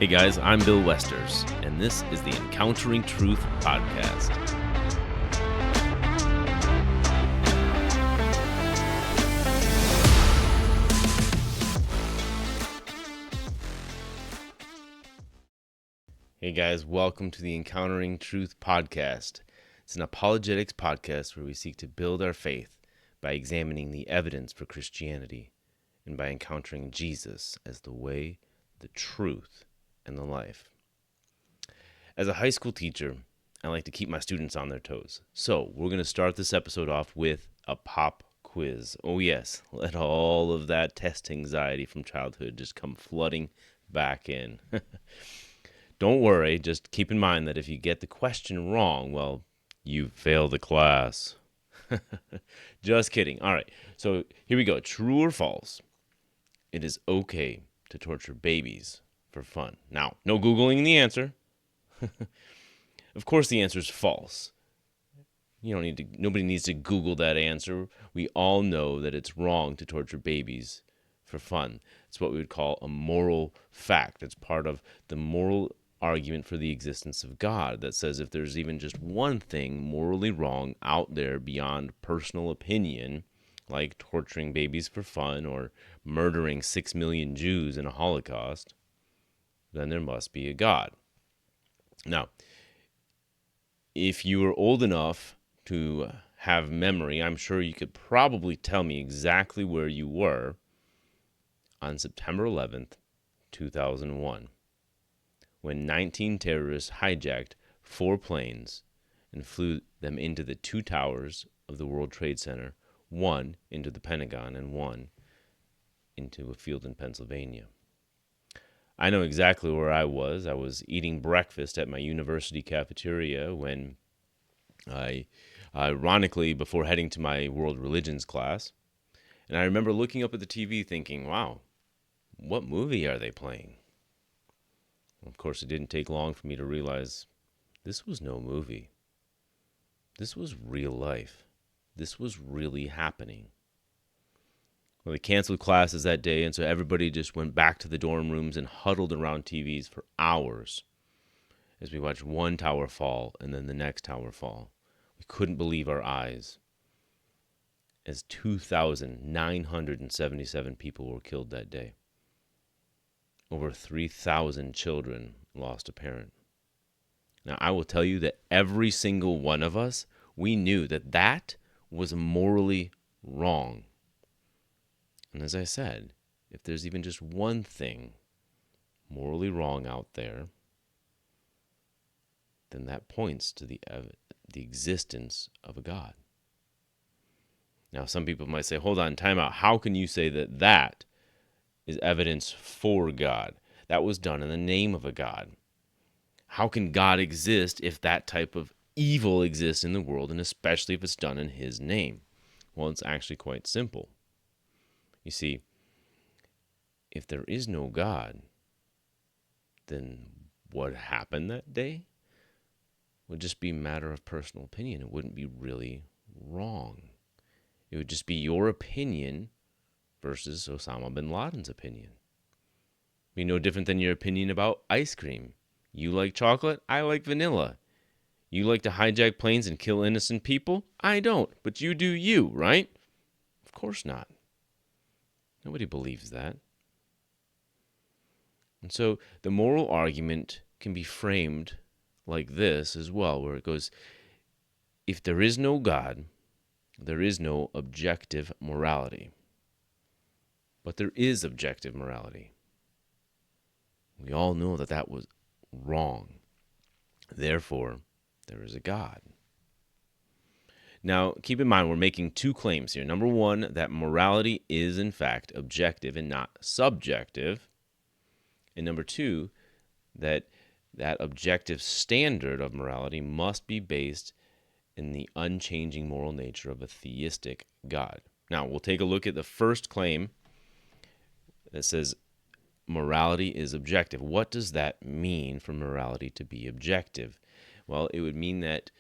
Hey guys, I'm Bill Westers, and this is the Encountering Truth podcast. Hey guys, welcome to the Encountering Truth podcast. It's an apologetics podcast where we seek to build our faith by examining the evidence for Christianity and by encountering Jesus as the way, the truth, and the life. As a high school teacher, I like to keep my students on their toes. So we're going to start this episode off with a pop quiz. Oh yes, let all of that test anxiety from childhood just come flooding back in. Don't worry, just keep in mind that if you get the question wrong, well, you failed the class. Just kidding. All right, so here we go. True or false? It is okay to torture babies for fun. Now, no Googling the answer. Of course the answer is false. Nobody needs to Google that answer. We all know that it's wrong to torture babies for fun. It's what we would call a moral fact. It's part of the moral argument for the existence of God that says if there's even just one thing morally wrong out there beyond personal opinion, like torturing babies for fun or murdering 6 million Jews in a Holocaust, then there must be a God. Now, if you were old enough to have memory, I'm sure you could probably tell me exactly where you were on September 11th, 2001, when 19 terrorists hijacked 4 planes and flew them into the 2 towers of the World Trade Center, one into the Pentagon and one into a field in Pennsylvania. I know exactly where I was. I was eating breakfast at my university cafeteria when ironically, before heading to my world religions class. And I remember looking up at the TV thinking, wow, what movie are they playing? Of course, it didn't take long for me to realize this was no movie. This was real life. This was really happening. Well, they canceled classes that day, and so everybody just went back to the dorm rooms and huddled around TVs for hours as we watched one tower fall and then the next tower fall. We couldn't believe our eyes as 2,977 people were killed that day. Over 3,000 children lost a parent. Now, I will tell you that every single one of us, we knew that that was morally wrong. And as I said, if there's even just one thing morally wrong out there, then that points to the existence of a God. Now, some people might say, hold on, time out. How can you say that that is evidence for God? That was done in the name of a God. How can God exist if that type of evil exists in the world, and especially if it's done in his name? Well, it's actually quite simple. You see, if there is no God, then what happened that day would just be a matter of personal opinion. It wouldn't be really wrong. It would just be your opinion versus Osama bin Laden's opinion. It'd be no different than your opinion about ice cream. You like chocolate, I like vanilla. You like to hijack planes and kill innocent people? I don't, but you do you, right? Of course not. Nobody believes that. And so the moral argument can be framed like this as well, where it goes, if there is no God, there is no objective morality. But there is objective morality. We all know that that was wrong. Therefore, there is a God. Now, keep in mind, we're making 2 claims here. Number 1, that morality is, in fact, objective and not subjective. And number 2, that objective standard of morality must be based in the unchanging moral nature of a theistic God. Now, we'll take a look at the first claim that says morality is objective. What does that mean for morality to be objective? Well, it would mean that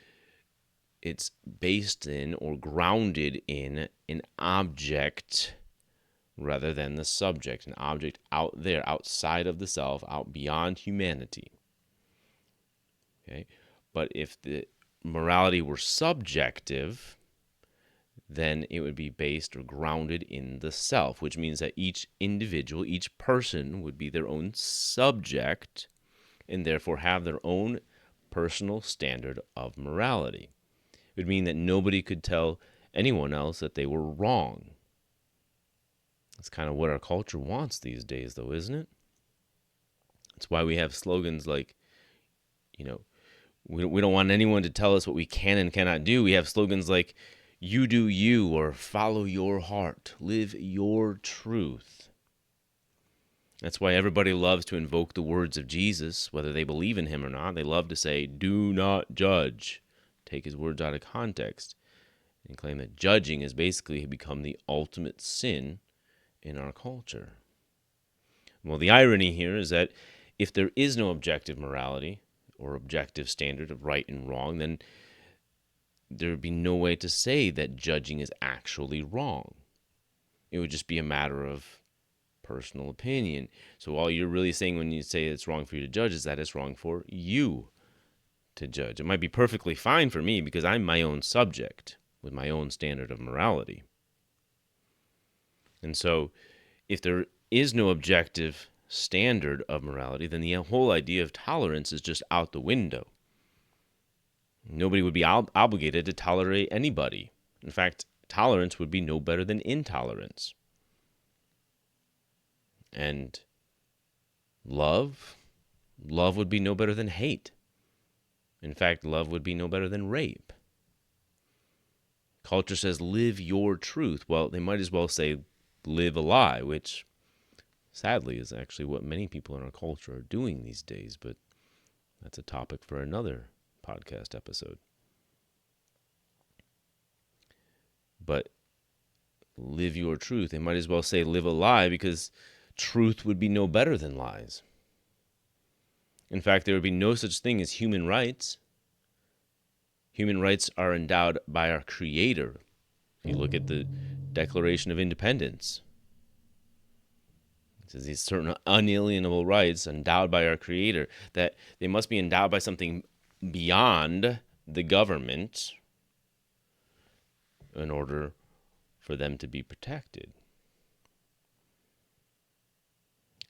it's based in or grounded in an object rather than the subject, an object out there, outside of the self, out beyond humanity. Okay? But if the morality were subjective, then it would be based or grounded in the self, which means that each individual, each person would be their own subject and therefore have their own personal standard of morality. It would mean that nobody could tell anyone else that they were wrong. That's kind of what our culture wants these days, though, isn't it? That's why we have slogans like, you know, we don't want anyone to tell us what we can and cannot do. We have slogans like, you do you, or follow your heart, live your truth. That's why everybody loves to invoke the words of Jesus, whether they believe in him or not. They love to say, do not judge. Take his words out of context and claim that judging has basically become the ultimate sin in our culture. Well, the irony here is that if there is no objective morality or objective standard of right and wrong, then there would be no way to say that judging is actually wrong. It would just be a matter of personal opinion. So all you're really saying when you say it's wrong for you to judge is that it's wrong for you to judge. It might be perfectly fine for me because I'm my own subject with my own standard of morality. And so if there is no objective standard of morality, then the whole idea of tolerance is just out the window. Nobody would be obligated to tolerate anybody. In fact, tolerance would be no better than intolerance. And love would be no better than hate. In fact, love would be no better than rape. Culture says, live your truth. Well, they might as well say, live a lie, which sadly is actually what many people in our culture are doing these days, but that's a topic for another podcast episode. But live your truth. They might as well say live a lie because truth would be no better than lies. In fact, there would be no such thing as human rights. Human rights are endowed by our Creator. If you look at the Declaration of Independence, it says these certain unalienable rights endowed by our Creator, that they must be endowed by something beyond the government in order for them to be protected.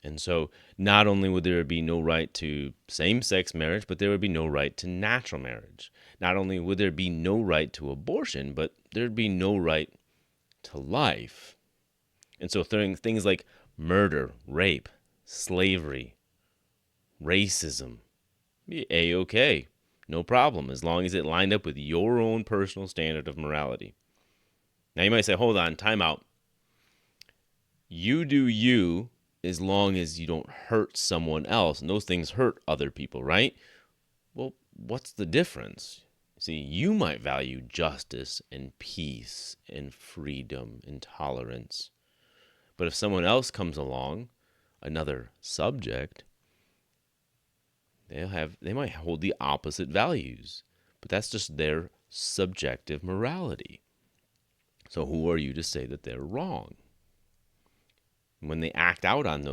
And so not only would there be no right to same-sex marriage, but there would be no right to natural marriage. Not only would there be no right to abortion, but there'd be no right to life. And so things like murder, rape, slavery, racism, be A-okay. No problem, as long as it lined up with your own personal standard of morality. Now you might say, hold on, time out. You do you as long as you don't hurt someone else. And those things hurt other people, right? Well, what's the difference? See, you might value justice and peace and freedom and tolerance. But if someone else comes along, another subject, they might hold the opposite values. But that's just their subjective morality. So who are you to say that they're wrong? When they act out on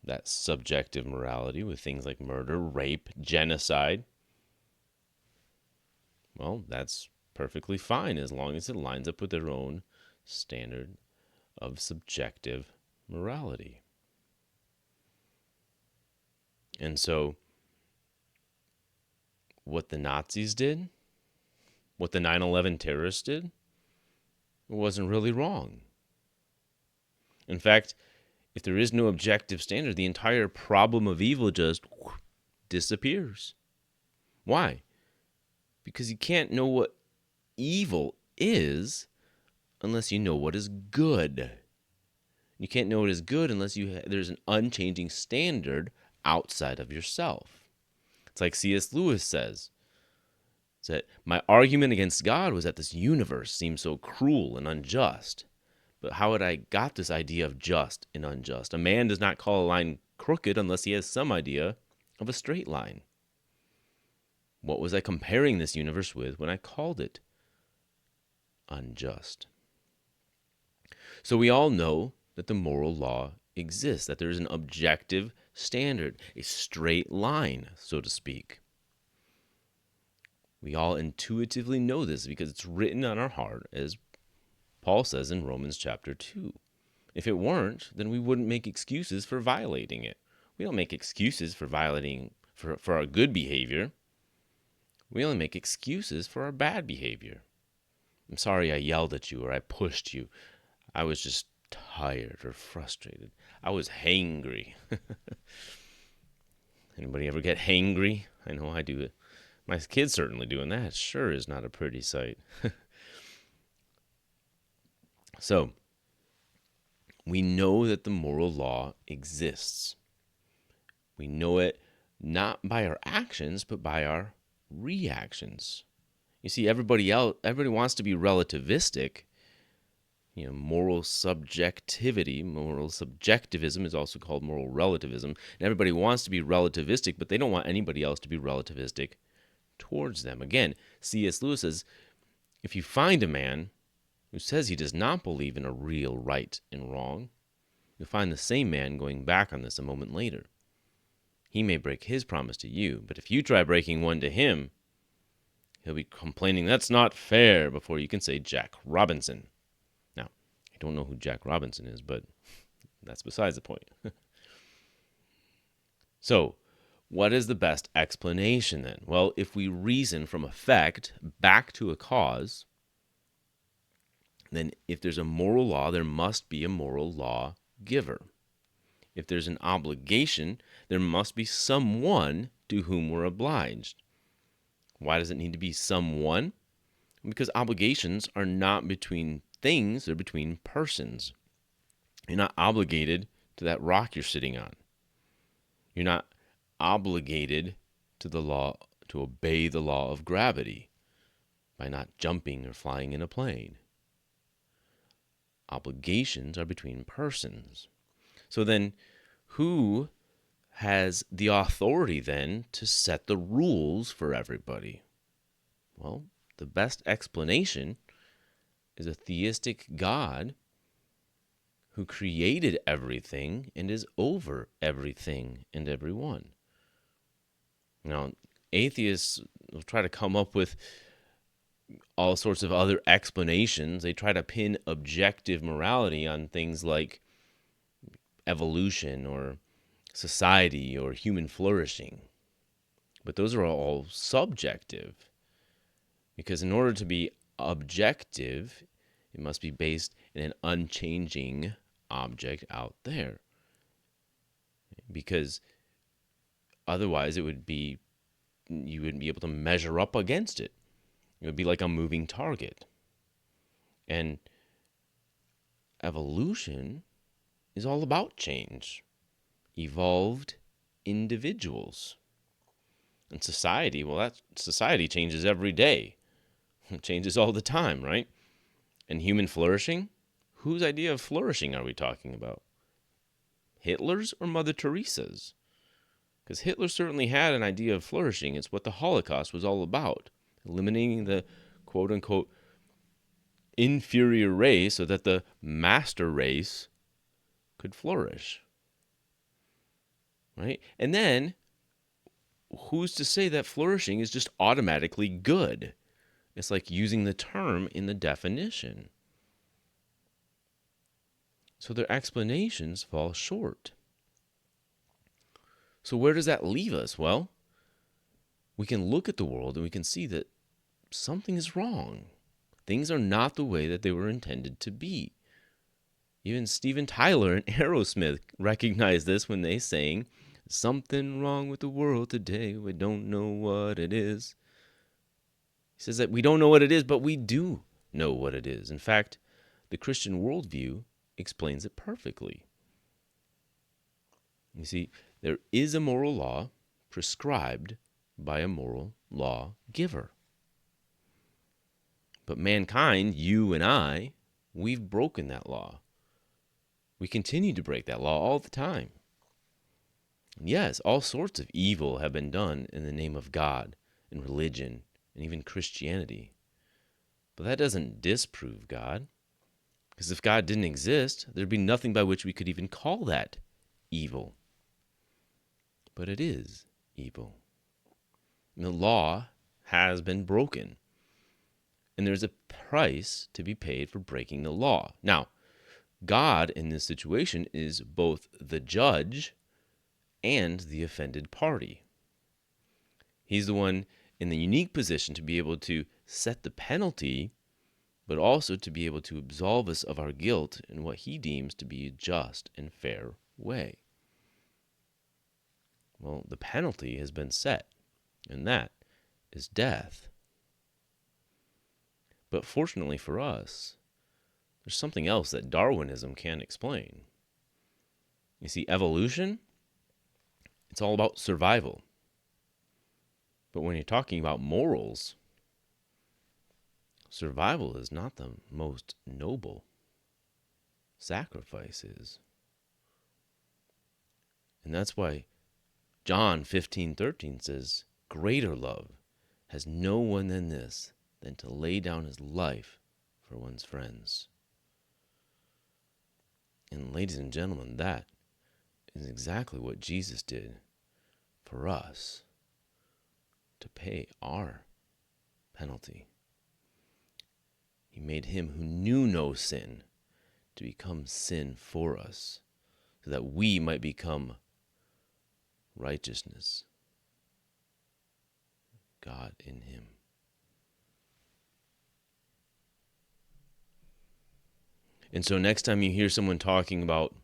that subjective morality with things like murder, rape, genocide, well, that's perfectly fine as long as it lines up with their own standard of subjective morality. And so what the Nazis did, what the 9/11 terrorists did, wasn't really wrong. In fact, if there is no objective standard, the entire problem of evil just disappears. Why? Because you can't know what evil is unless you know what is good. You can't know what is good unless there's an unchanging standard outside of yourself. It's like C.S. Lewis says, that my argument against God was that this universe seemed so cruel and unjust. But how had I got this idea of just and unjust? A man does not call a line crooked unless he has some idea of a straight line. What was I comparing this universe with when I called it unjust? So we all know that the moral law exists, that there is an objective standard, a straight line, so to speak. We all intuitively know this because it's written on our heart, as Paul says in Romans chapter 2. If it weren't, then we wouldn't make excuses for violating it. We don't make excuses for violating for our good behavior. We only make excuses for our bad behavior. I'm sorry I yelled at you or I pushed you. I was just tired or frustrated. I was hangry. Anybody ever get hangry? I know I do it. My kids certainly do, and that sure is not a pretty sight. So, we know that the moral law exists. We know it not by our actions, but by our reactions. You see, everybody wants to be relativistic. Moral subjectivity, moral subjectivism is also called moral relativism. And everybody wants to be relativistic, but they don't want anybody else to be relativistic towards them. Again, C.S. Lewis says, if you find a man who says he does not believe in a real right and wrong, you'll find the same man going back on this a moment later. He may break his promise to you, but if you try breaking one to him, he'll be complaining that's not fair before you can say Jack Robinson. Now, I don't know who Jack Robinson is, but that's besides the point. So, what is the best explanation then? Well, if we reason from effect back to a cause, then if there's a moral law, there must be a moral law giver. If there's an obligation, there must be someone to whom we're obliged. Why does it need to be someone? Because obligations are not between things, they're between persons. You're not obligated to that rock you're sitting on. You're not obligated to the law, to obey the law of gravity by not jumping or flying in a plane. Obligations are between persons. So then, who has the authority then to set the rules for everybody? Well, the best explanation is a theistic God who created everything and is over everything and everyone. Now, atheists will try to come up with all sorts of other explanations. They try to pin objective morality on things like evolution or society or human flourishing. But those are all subjective, because in order to be objective, it must be based in an unchanging object out there. Because otherwise you wouldn't be able to measure up against it. It would be like a moving target. And evolution is all about change. Evolved individuals. And society, well, society changes every day. It changes all the time, right? And human flourishing? Whose idea of flourishing are we talking about? Hitler's or Mother Teresa's? Because Hitler certainly had an idea of flourishing. It's what the Holocaust was all about. Eliminating the quote-unquote inferior race so that the master race could flourish. Right? And then, who's to say that flourishing is just automatically good? It's like using the term in the definition. So their explanations fall short. So where does that leave us? Well, we can look at the world and we can see that something is wrong. Things are not the way that they were intended to be. Even Steven Tyler and Aerosmith recognized this when they sang, "Something wrong with the world today, we don't know what it is." He says that we don't know what it is, but we do know what it is. In fact, the Christian worldview explains it perfectly. You see, there is a moral law prescribed by a moral law giver. But mankind, you and I, we've broken that law. We continue to break that law all the time. Yes, all sorts of evil have been done in the name of God and religion and even Christianity. But that doesn't disprove God. Because if God didn't exist, there'd be nothing by which we could even call that evil. But it is evil. And the law has been broken. And there's a price to be paid for breaking the law. Now, God in this situation is both the judge and the offended party. He's the one in the unique position to be able to set the penalty, but also to be able to absolve us of our guilt in what he deems to be a just and fair way. Well, the penalty has been set, and that is death. But fortunately for us, there's something else that Darwinism can't explain. You see, evolution, it's all about survival. But when you're talking about morals, survival is not the most noble. Sacrifice is. And that's why John 15:13 says, "Greater love has no one than this, than to lay down his life for one's friends." And ladies and gentlemen, that is exactly what Jesus did for us to pay our penalty. He made him who knew no sin to become sin for us, so that we might become righteousness. God in him. And so next time you hear someone talking about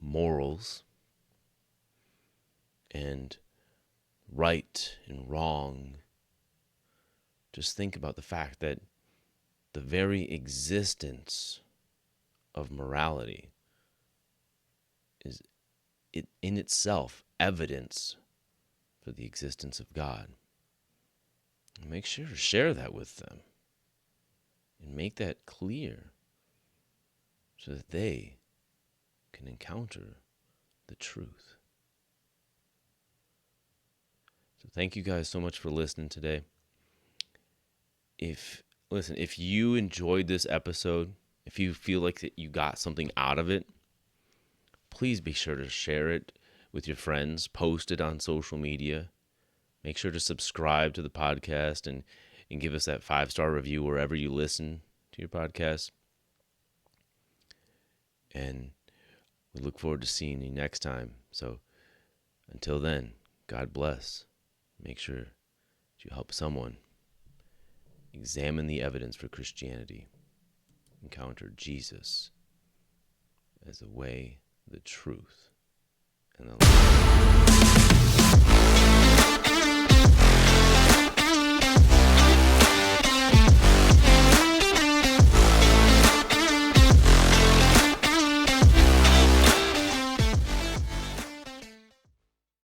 morals and right and wrong, just think about the fact that the very existence of morality is in itself evidence for the existence of God. And make sure to share that with them and make that clear so that they can encounter the truth. So thank you guys so much for listening today. If you enjoyed this episode, if you feel like that you got something out of it, please be sure to share it with your friends, post it on social media. Make sure to subscribe to the podcast and give us that 5-star review wherever you listen to your podcast. And we look forward to seeing you next time. So until then, God bless. Make sure to help someone examine the evidence for Christianity, encounter Jesus as the way, the truth, and the life.